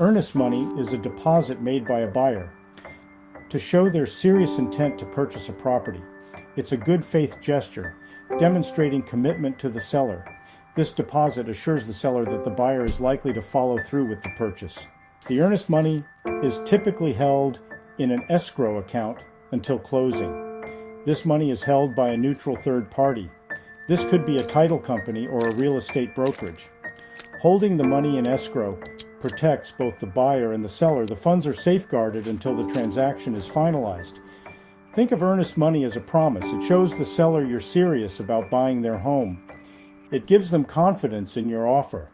Earnest money is a deposit made by a buyer to show their serious intent to purchase a property. It's a good faith gesture, demonstrating commitment to the seller. This deposit assures the seller that the buyer is likely to follow through with the purchase. The earnest money is typically held in an escrow account until closing. This money is held by a neutral third party. This could be a title company or a real estate brokerage. Holding the money in escrow protects both the buyer and the seller. The funds are safeguarded until the transaction is finalized. Think of earnest money as a promise. It shows the seller you're serious about buying their home. It gives them confidence in your offer.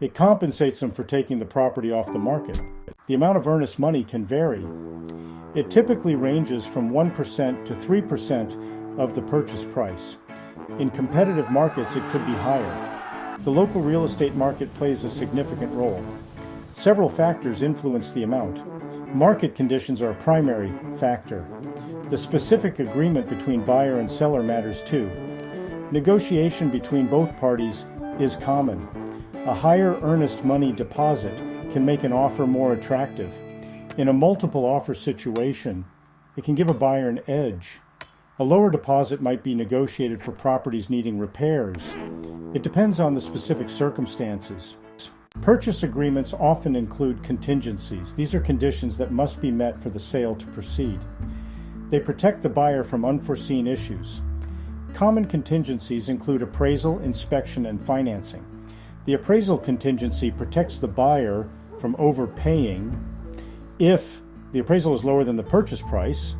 It compensates them for taking the property off the market. The amount of earnest money can vary. It typically ranges from 1% to 3% of the purchase price. In competitive markets, it could be higher. The local real estate market plays a significant role. Several factors influence the amount. Market conditions are a primary factor. The specific agreement between buyer and seller matters too. Negotiation between both parties is common. A higher earnest money deposit can make an offer more attractive. In a multiple offer situation, it can give a buyer an edge. A lower deposit might be negotiated for properties needing repairs. It depends on the specific circumstances. Purchase agreements often include contingencies. These are conditions that must be met for the sale to proceed. They protect the buyer from unforeseen issues. Common contingencies include appraisal, inspection, and financing. The appraisal contingency protects the buyer from overpaying. If the appraisal is lower than the purchase price,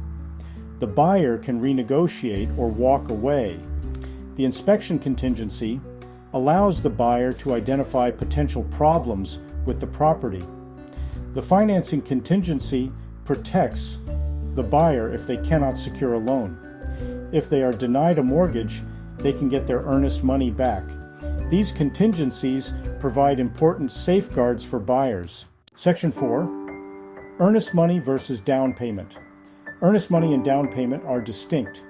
the buyer can renegotiate or walk away. The inspection contingency allows the buyer to identify potential problems with the property. The financing contingency protects the buyer if they cannot secure a loan. If they are denied a mortgage, they can get their earnest money back. These contingencies provide important safeguards for buyers. Section 4. Earnest money versus down payment. Earnest money and down payment are distinct.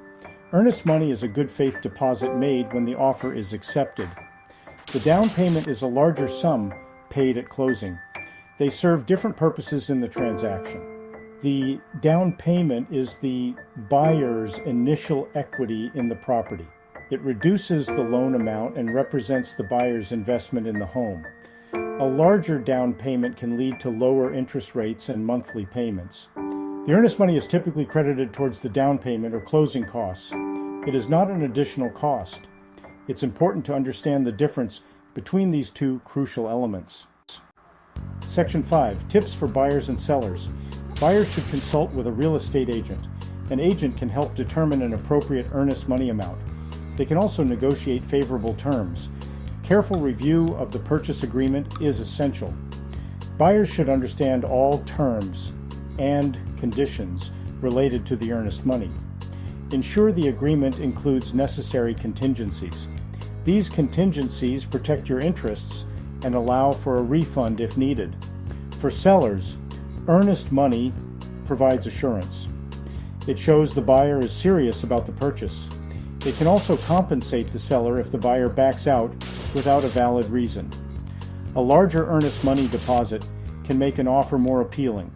Earnest money is a good faith deposit made when the offer is accepted. The down payment is a larger sum paid at closing. They serve different purposes in the transaction. The down payment is the buyer's initial equity in the property. It reduces the loan amount and represents the buyer's investment in the home. A larger down payment can lead to lower interest rates and monthly payments. The earnest money is typically credited towards the down payment or closing costs. It is not an additional cost. It's important to understand the difference between these two crucial elements. Section 5. Tips for buyers and sellers. Buyers should consult with a real estate agent. An agent can help determine an appropriate earnest money amount. They can also negotiate favorable terms. Careful review of the purchase agreement is essential. Buyers should understand all terms and conditions related to the earnest money. Ensure the agreement includes necessary contingencies. These contingencies protect your interests and allow for a refund if needed. For sellers, earnest money provides assurance. It shows the buyer is serious about the purchase. It can also compensate the seller if the buyer backs out without a valid reason. A larger earnest money deposit can make an offer more appealing.